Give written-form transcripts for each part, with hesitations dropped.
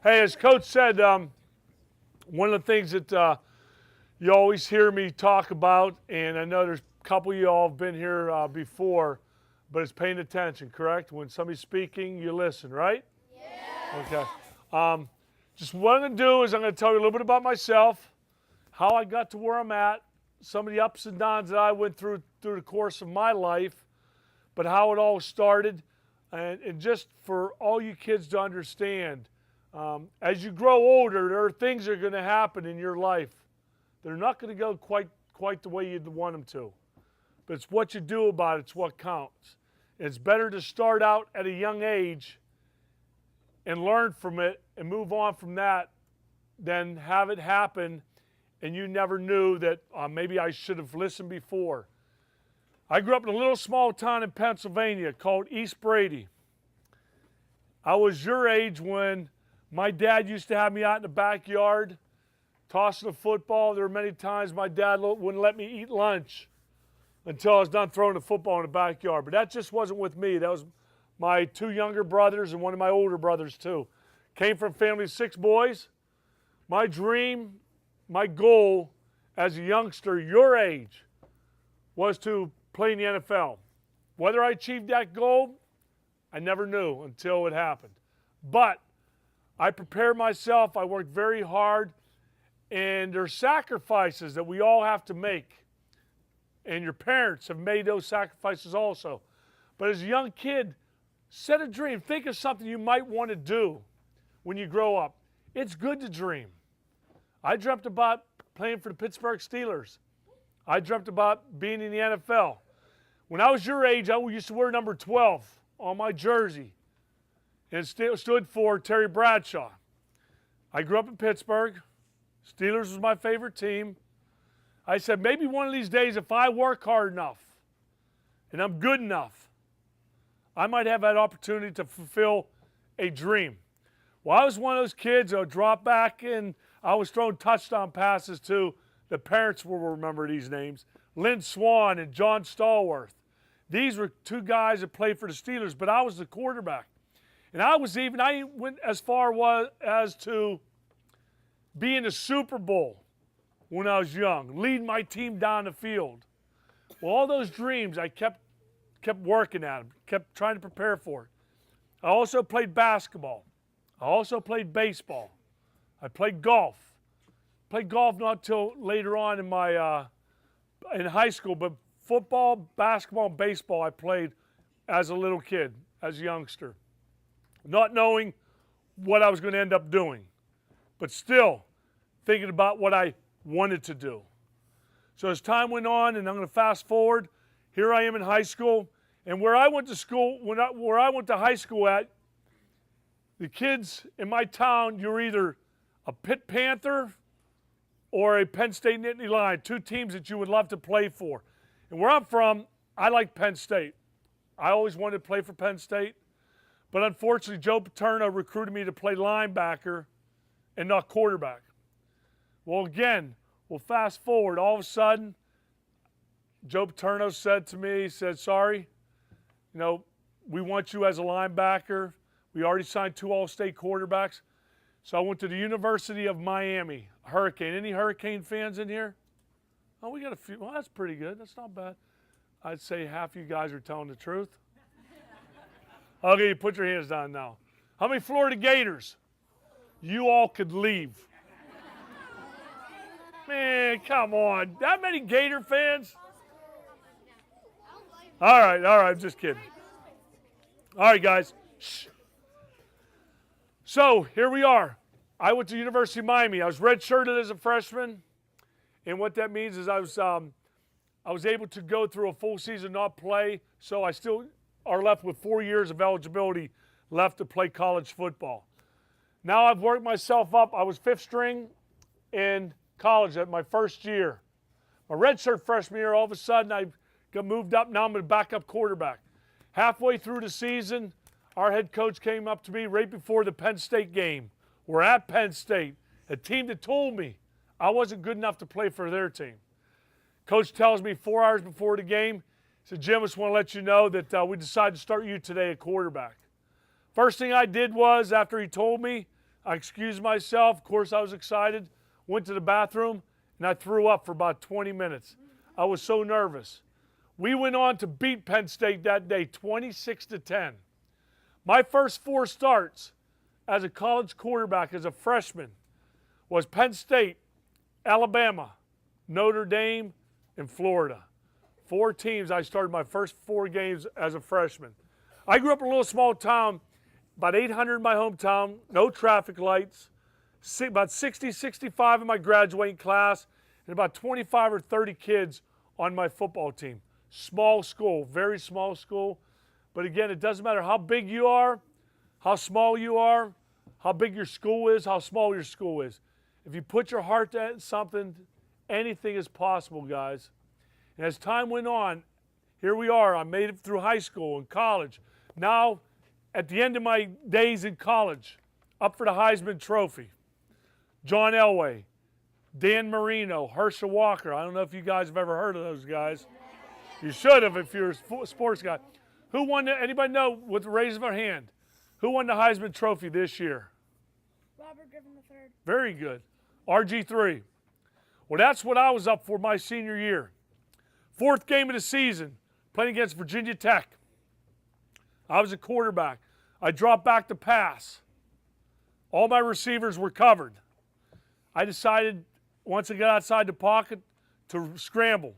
Hey, as Coach said, one of the things that you always hear me talk about, and I know there's a couple of you all have been here before, but it's paying attention, correct? When somebody's speaking, you listen, right? Yeah. Okay. Just what I'm going to do is I'm going to tell you a little bit about myself, how I got to where I'm at, some of the ups and downs that I went through the course of my life, but how it all started, and just for all you kids to understand, as you grow older, there are things that are going to happen in your life. They're not going to go quite the way you'd want them to. But it's what you do about it, it's what counts. It's better to start out at a young age and learn from it and move on from that than have it happen and you never knew that maybe I should have listened before. I grew up in a little small town in Pennsylvania called East Brady. I was your age when my dad used to have me out in the backyard tossing a football. There were many times my dad wouldn't let me eat lunch until I was done throwing the football in the backyard. But that just wasn't with me. That was my two younger brothers and one of my older brothers too. Came from a family of 6 boys. My dream, my goal as a youngster your age was to play in the NFL. Whether I achieved that goal, I never knew until it happened. But I prepared myself, I worked very hard, and there are sacrifices that we all have to make. And your parents have made those sacrifices also. But as a young kid, set a dream. Think of something you might want to do when you grow up. It's good to dream. I dreamt about playing for the Pittsburgh Steelers. I dreamt about being in the NFL. When I was your age, I used to wear number 12 on my jersey. And it stood for Terry Bradshaw. I grew up in Pittsburgh. Steelers was my favorite team. I said, maybe one of these days, if I work hard enough and I'm good enough, I might have that opportunity to fulfill a dream. Well, I was one of those kids that would drop back and I was throwing touchdown passes to, the parents will remember these names, Lynn Swan and John Stallworth. These were 2 guys that played for the Steelers, but I was the quarterback. And I went as far as to be in the Super Bowl when I was young, leading my team down the field. Well, all those dreams, I kept working at them, kept trying to prepare for it. I also played basketball. I also played baseball. I played golf. Played golf not till later on in my in high school, but football, basketball, and baseball I played as a little kid, as a youngster. Not knowing what I was going to end up doing, but still thinking about what I wanted to do. So as time went on, and I'm going to fast forward, here I am in high school, and where I went to school, where I went to high school at, the kids in my town, you're either a Pitt Panther or a Penn State Nittany Lion, 2 teams that you would love to play for. And where I'm from, I like Penn State. I always wanted to play for Penn State. But unfortunately, Joe Paterno recruited me to play linebacker and not quarterback. Well, again, we'll fast forward. All of a sudden, Joe Paterno said to me, he said, sorry, we want you as a linebacker. We already signed 2 All-State quarterbacks. So I went to the University of Miami, Hurricane. Any Hurricane fans in here? Oh, we got a few. Well, that's pretty good. That's not bad. I'd say half you guys are telling the truth. Okay, put your hands down now. How many Florida Gators? You all could leave. Man, come on. That many Gator fans? All right, just kidding. All right, guys. Shh. So, here we are. I went to University of Miami. I was redshirted as a freshman. And what that means is I was able to go through a full season, not play, so I still are left with 4 years of eligibility left to play college football. Now I've worked myself up. I was 5th string in college at my first year. My redshirt freshman year, all of a sudden I got moved up. Now I'm a backup quarterback. Halfway through the season, our head coach came up to me right before the Penn State game. We're at Penn State, a team that told me I wasn't good enough to play for their team. Coach tells me 4 hours before the game, he said, Jim, I just want to let you know that we decided to start you today at quarterback. First thing I did was, after he told me, I excused myself. Of course, I was excited. Went to the bathroom, and I threw up for about 20 minutes. I was so nervous. We went on to beat Penn State that day, 26-10. My first 4 starts as a college quarterback, as a freshman, was Penn State, Alabama, Notre Dame, and Florida. 4 teams. I started my first 4 games as a freshman. I grew up in a little small town, about 800 in my hometown, no traffic lights, about 60, 65 in my graduating class, and about 25 or 30 kids on my football team. Small school, very small school. But again, it doesn't matter how big you are, how small you are, how big your school is, how small your school is. If you put your heart to something, anything is possible, guys. And as time went on, here we are. I made it through high school and college. Now, at the end of my days in college, up for the Heisman Trophy. John Elway, Dan Marino, Herschel Walker. I don't know if you guys have ever heard of those guys. You should have if you're a sports guy. Who won? Anybody know with the raise of their hand? Who won the Heisman Trophy this year? Robert Griffin III. Very good. RG3. Well, that's what I was up for my senior year. 4th game of the season, playing against Virginia Tech. I was a quarterback. I dropped back to pass. All my receivers were covered. I decided, once I got outside the pocket, to scramble.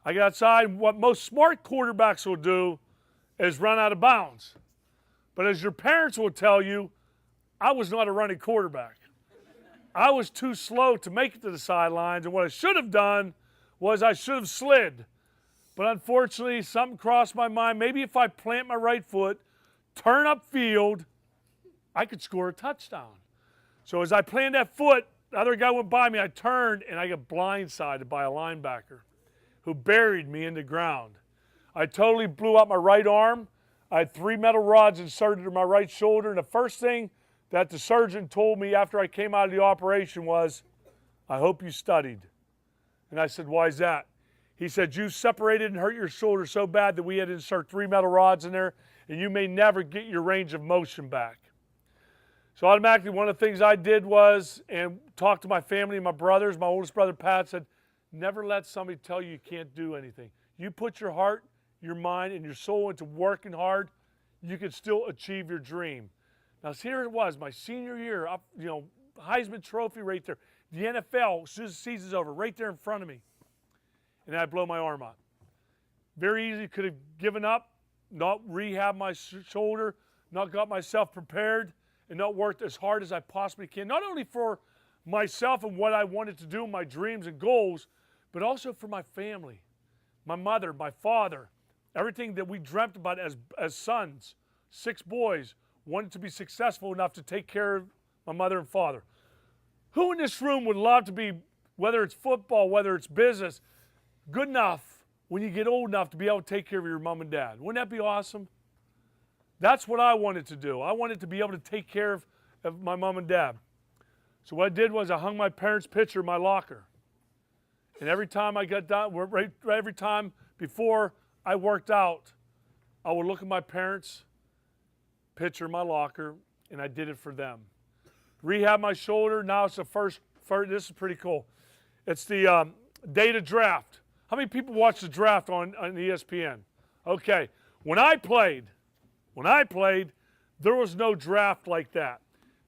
I got outside. What most smart quarterbacks will do is run out of bounds. But as your parents will tell you, I was not a running quarterback. I was too slow to make it to the sidelines, and what I should have done was I should have slid. But unfortunately, something crossed my mind. Maybe if I plant my right foot, turn upfield, I could score a touchdown. So as I planted that foot, the other guy went by me, I turned, and I got blindsided by a linebacker who buried me in the ground. I totally blew out my right arm. I had 3 metal rods inserted in my right shoulder, and the first thing that the surgeon told me after I came out of the operation was, "I hope you studied." And I said, "Why is that?" He said, "You separated and hurt your shoulder so bad that we had to insert 3 metal rods in there, and you may never get your range of motion back." So automatically, one of the things I did was, and talked to my family and my brothers, my oldest brother Pat said, never let somebody tell you you can't do anything. You put your heart, your mind, and your soul into working hard, you can still achieve your dream. Now, here it was, my senior year, up, Heisman Trophy right there. The NFL, as soon as the season's over, right there in front of me. And I blow my arm out. Very easy, could have given up, not rehab my shoulder, not got myself prepared, and not worked as hard as I possibly can. Not only for myself and what I wanted to do, my dreams and goals, but also for my family, my mother, my father, everything that we dreamt about as sons, 6 boys, wanted to be successful enough to take care of my mother and father. Who in this room would love to be, whether it's football, whether it's business, good enough when you get old enough to be able to take care of your mom and dad? Wouldn't that be awesome? That's what I wanted to do. I wanted to be able to take care of my mom and dad. So what I did was I hung my parents' picture in my locker. And every time I got done, every time before I worked out, I would look at my parents' picture in my locker, and I did it for them. Rehab my shoulder. Now it's the first this is pretty cool. It's the day to draft. How many people watch the draft on ESPN? Okay. When I played, there was no draft like that.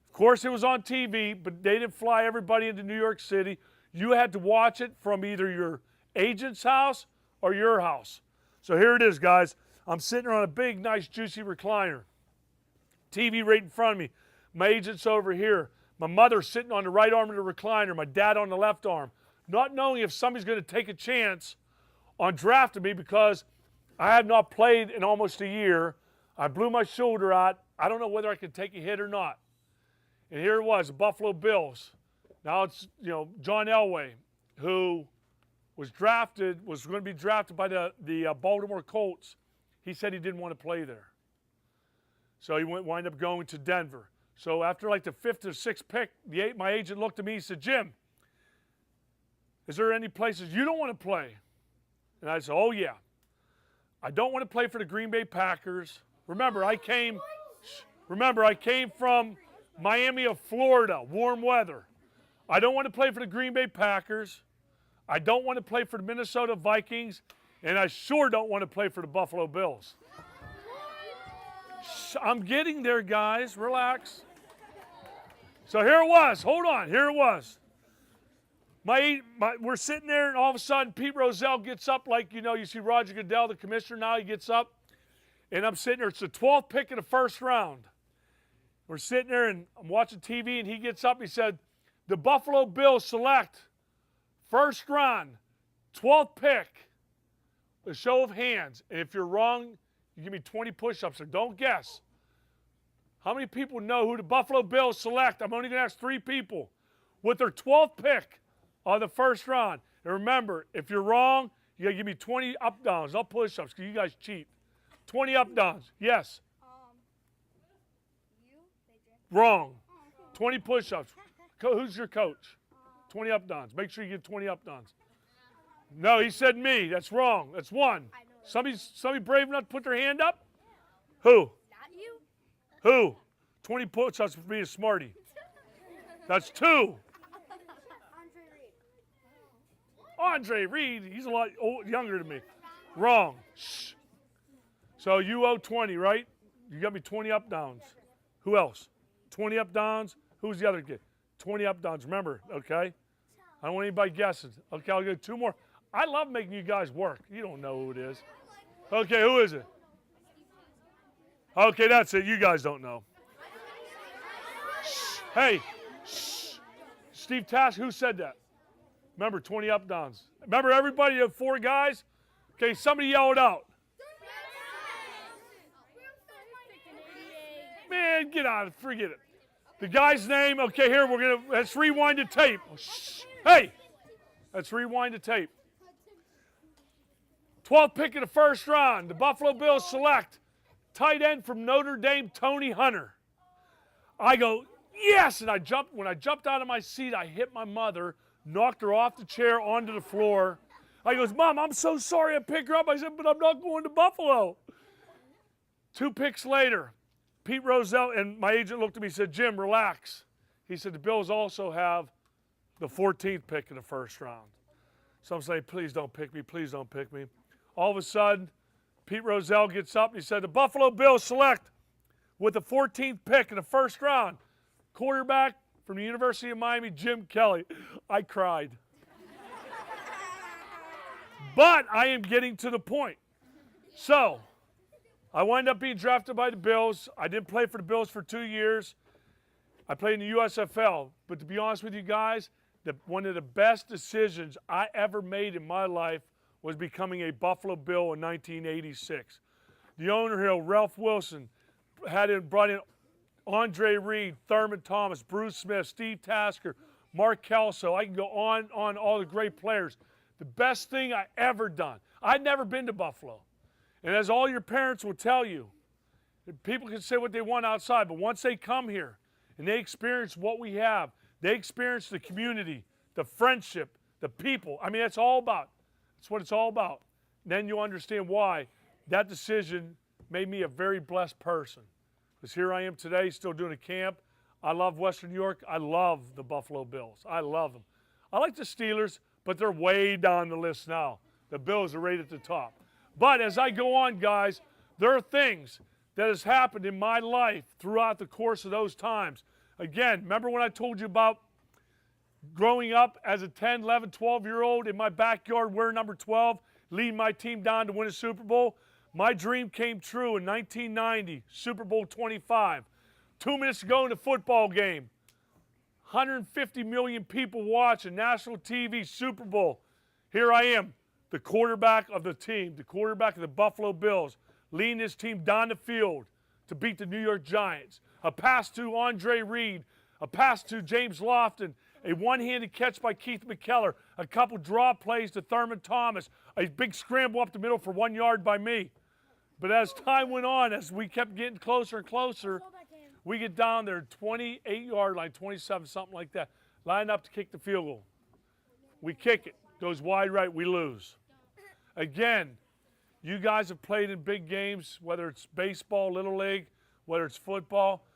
Of course, it was on TV, but they didn't fly everybody into New York City. You had to watch it from either your agent's house or your house. So here it is, guys. I'm sitting on a big, nice, juicy recliner. TV right in front of me. My agent's over here. My mother's sitting on the right arm of the recliner. My dad on the left arm. Not knowing if somebody's going to take a chance on drafting me because I have not played in almost a year. I blew my shoulder out. I don't know whether I could take a hit or not. And here it was, the Buffalo Bills. Now it's, John Elway, who was going to be drafted by the Baltimore Colts. He said he didn't want to play there. So he wind up going to Denver. So after like the 5th or 6th pick, my agent looked at me and said, "Jim, is there any places you don't want to play?" And I said, "Oh, yeah. I don't want to play for the Green Bay Packers." Remember, I came from Miami of Florida, warm weather. I don't want to play for the Green Bay Packers. I don't want to play for the Minnesota Vikings. And I sure don't want to play for the Buffalo Bills. I'm getting there, guys. Relax. So here it was. Hold on. Here it was. We're sitting there, and all of a sudden, Pete Rozelle gets up like, you see Roger Goodell, the commissioner now, he gets up. And I'm sitting there. It's the 12th pick of the first round. We're sitting there, and I'm watching TV, and he gets up. He said, the Buffalo Bills select first round, 12th pick, a show of hands. And if you're wrong, you give me 20 push-ups, so don't guess. How many people know who the Buffalo Bills select? I'm only going to ask 3 people. With their 12th pick of the first round. And remember, if you're wrong, you got to give me 20 up-downs, not push-ups, because you guys cheat. 20 up-downs. Yes. Wrong. 20 push-ups. Who's your coach? 20 up-downs. Make sure you get 20 up-downs. No, he said me. That's wrong. That's 1. Somebody brave enough to put their hand up? Who? Not you. Who? 20 push-ups for being a smarty. That's 2. Andre Reed. He's a lot younger than me. Wrong. Shh. So you owe 20, right? You got me 20 up-downs. Who else? 20 up-downs. Who's the other kid? 20 up-downs. Remember, okay? I don't want anybody guessing. Okay, I'll get 2 more. I love making you guys work. You don't know who it is. Okay, who is it? Okay, that's it. You guys don't know. Shh. Hey, shh. Steve Tasker, who said that? Remember, 20 up-downs. Remember, everybody had 4 guys? Okay, somebody yell it out. Man, get out of it. Forget it. The guy's name, okay, here, let's rewind the tape. Oh, shh. Hey, let's rewind the tape. 12th pick of the first round, the Buffalo Bills select tight end from Notre Dame, Tony Hunter. I go, yes, and when I jumped out of my seat, I hit my mother, knocked her off the chair onto the floor. I goes, Mom, I'm so sorry I picked her up. I said, but I'm not going to Buffalo. 2 picks later, Pete Rozelle and my agent looked at me and said, Jim, relax. He said, the Bills also have the 14th pick in the first round. So I'm saying, please don't pick me, please don't pick me. All of a sudden, Pete Rozelle gets up and he said, the Buffalo Bills select with the 14th pick in the first round, quarterback from the University of Miami, Jim Kelly. I cried. But I am getting to the point. So, I wound up being drafted by the Bills. I didn't play for the Bills for 2 years. I played in the USFL. But to be honest with you guys, one of the best decisions I ever made in my life was becoming a Buffalo Bill in 1986. The owner here, Ralph Wilson, brought in Andre Reed, Thurman Thomas, Bruce Smith, Steve Tasker, Mark Kelso. I can go on all the great players. The best thing I ever done. I'd never been to Buffalo. And as all your parents will tell you, people can say what they want outside, but once they come here and they experience what we have, they experience the community, the friendship, the people. I mean, that's what it's all about. Then you'll understand why that decision made me a very blessed person. Because here I am today, still doing a camp. I love Western New York. I love the Buffalo Bills. I love them. I like the Steelers, but they're way down the list now. The Bills are right at the top. But as I go on, guys, there are things that has happened in my life throughout the course of those times. Again, remember when I told you about growing up as a 10, 11, 12-year-old in my backyard wearing number 12, leading my team down to win a Super Bowl? My dream came true in 1990, Super Bowl 25. 2 minutes to go in the football game. 150 million people watching, national TV, Super Bowl. Here I am, the quarterback of the team, the quarterback of the Buffalo Bills, leading his team down the field to beat the New York Giants. A pass to Andre Reed, a pass to James Lofton, a one-handed catch by Keith McKellar, a couple draw plays to Thurman Thomas, a big scramble up the middle for 1 yard by me. But as time went on, as we kept getting closer and closer, we get down there, 28-yard line, 27, something like that, line up to kick the field goal. We kick it, goes wide right, we lose. Again, you guys have played in big games, whether it's baseball, Little League, whether it's football.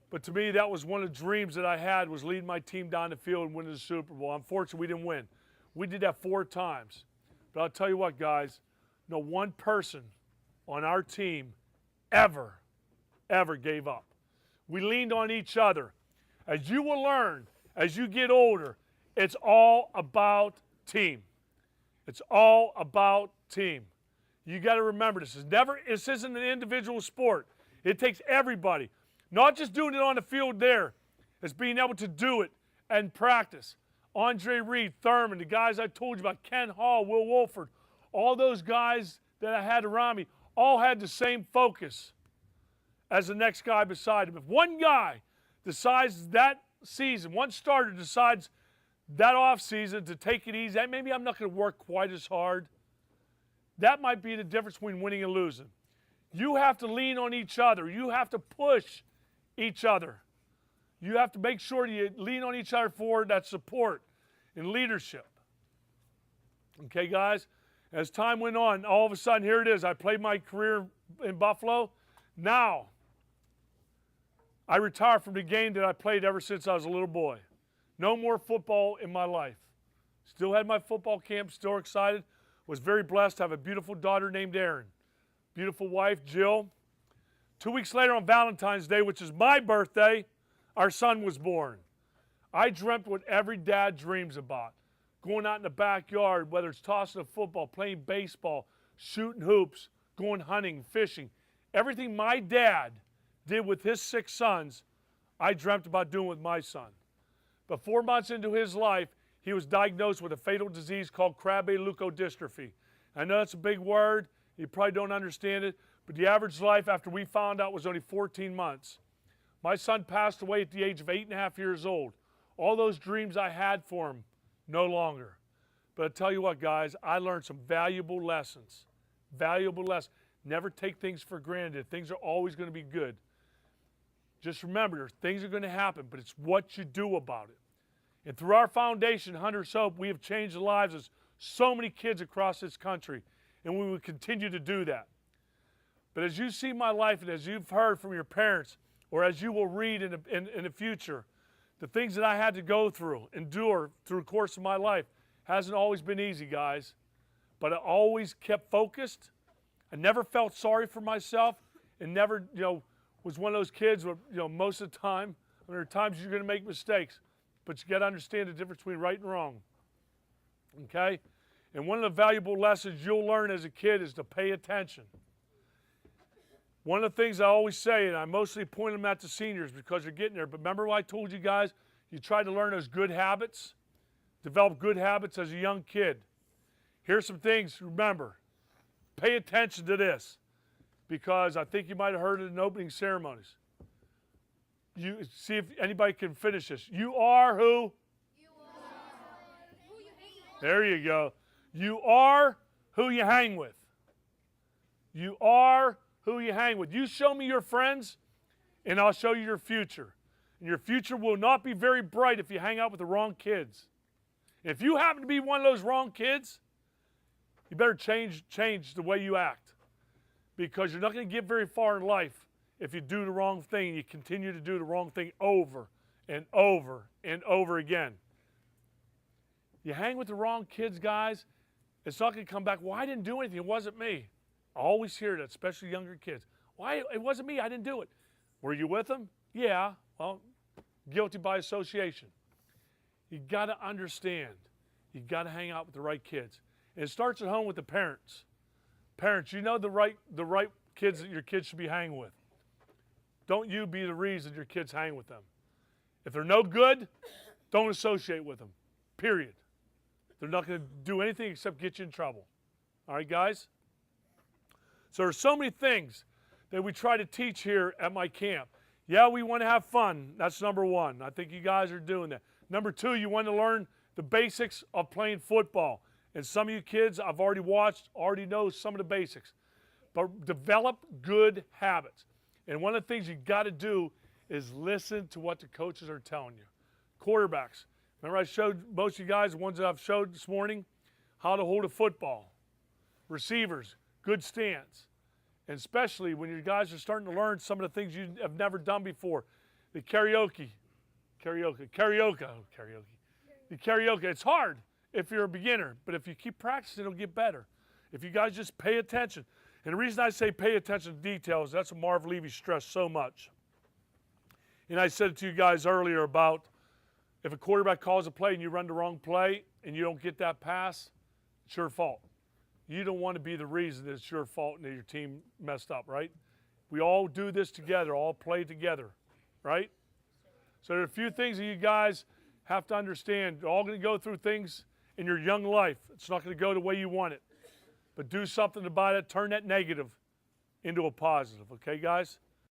But to me, that was one of the dreams that I had, was leading my team down the field and winning the Super Bowl. Unfortunately, we didn't win. We did that 4 times. But I'll tell you what, guys, no one person on our team ever gave up. We leaned on each other. As you will learn, as you get older, it's all about team. It's all about team. You got to remember, this isn't an individual sport. It takes everybody. Not just doing it on the field there. It's being able to do it and practice. Andre Reed, Thurman, the guys I told you about, Ken Hall, Will Wolford, all those guys that I had around me all had the same focus as the next guy beside him. If one guy decides that season, one starter decides that off season to take it easy, maybe I'm not going to work quite as hard, that might be the difference between winning and losing. You have to lean on each other. You have to push each other. You have to make sure you lean on each other for that support and leadership. Okay, guys? As time went on, all of a sudden, here it is. I played my career in Buffalo. Now, I retired from the game that I played ever since I was a little boy. No more football in my life. Still had my football camp, still excited. Was very blessed to have a beautiful daughter named Erin. Beautiful wife, Jill. 2 weeks later on Valentine's Day, which is my birthday, our son was born. I dreamt what every dad dreams about. Going out in the backyard, whether it's tossing a football, playing baseball, shooting hoops, going hunting, fishing. Everything my dad did with his 6 sons, I dreamt about doing with my son. But 4 months into his life, he was diagnosed with a fatal disease called Krabbe leukodystrophy. I know that's a big word. You probably don't understand it. But the average life after we found out was only 14 months. My son passed away at the age of 8.5 years old. All those dreams I had for him, no longer. But I tell you what, guys, I learned some valuable lessons. Valuable lessons. Never take things for granted. Things are always going to be good. Just remember, things are going to happen, but it's what you do about it. And through our foundation, Hunter's Hope, we have changed the lives of so many kids across this country, and we will continue to do that. But as you see my life, and as you've heard from your parents, or as you will read in the future, the things that I had to go through, endure through the course of my life, hasn't always been easy, guys. But I always kept focused. I never felt sorry for myself, and never, was one of those kids where, most of the time, there are times you're going to make mistakes, but you got to understand the difference between right and wrong. Okay? And one of the valuable lessons you'll learn as a kid is to pay attention. One of the things I always say, and I mostly point them at the seniors because they're getting there, but remember what I told you guys? You try to learn those good habits, develop good habits as a young kid. Here's some things to remember. Pay attention to this, because I think you might have heard it in opening ceremonies. You see if anybody can finish this. You are who? You are who you hang with. There you go. You are who you hang with. You are who you hang with. You show me your friends, and I'll show you your future. And your future will not be very bright if you hang out with the wrong kids. If you happen to be one of those wrong kids, you better change the way you act, because you're not going to get very far in life if you do the wrong thing. You continue to do the wrong thing over and over and over again. You hang with the wrong kids, guys, it's not going to come back. Well, I didn't do anything. It wasn't me. I always hear that, especially younger kids. Why? It wasn't me. I didn't do it. Were you with them? Yeah. Well, guilty by association. You got to understand. You got to hang out with the right kids. And it starts at home with the parents. Parents, you know the right kids that your kids should be hanging with. Don't you be the reason your kids hang with them. If they're no good, don't associate with them. Period. They're not going to do anything except get you in trouble. All right, guys? So there's so many things that we try to teach here at my camp. Yeah, we want to have fun. That's number one. I think you guys are doing that. Number two, you want to learn the basics of playing football. And some of you kids I've already watched already know some of the basics. But develop good habits. And one of the things you got to do is listen to what the coaches are telling you. Quarterbacks. Remember I showed most of you guys, the ones that I've showed this morning, how to hold a football. Receivers, good stance. And especially when you guys are starting to learn some of the things you have never done before. The karaoke. The karaoke. It's hard if you're a beginner, but if you keep practicing, it'll get better. If you guys just pay attention. And the reason I say pay attention to details, that's what Marv Levy stressed so much. And I said it to you guys earlier about if a quarterback calls a play and you run the wrong play and you don't get that pass, it's your fault. You don't want to be the reason that it's your fault and that your team messed up, right? We all do this together, all play together, right? So there are a few things that you guys have to understand. You're all going to go through things in your young life. It's not going to go the way you want it. But do something about it. Turn that negative into a positive, okay, guys?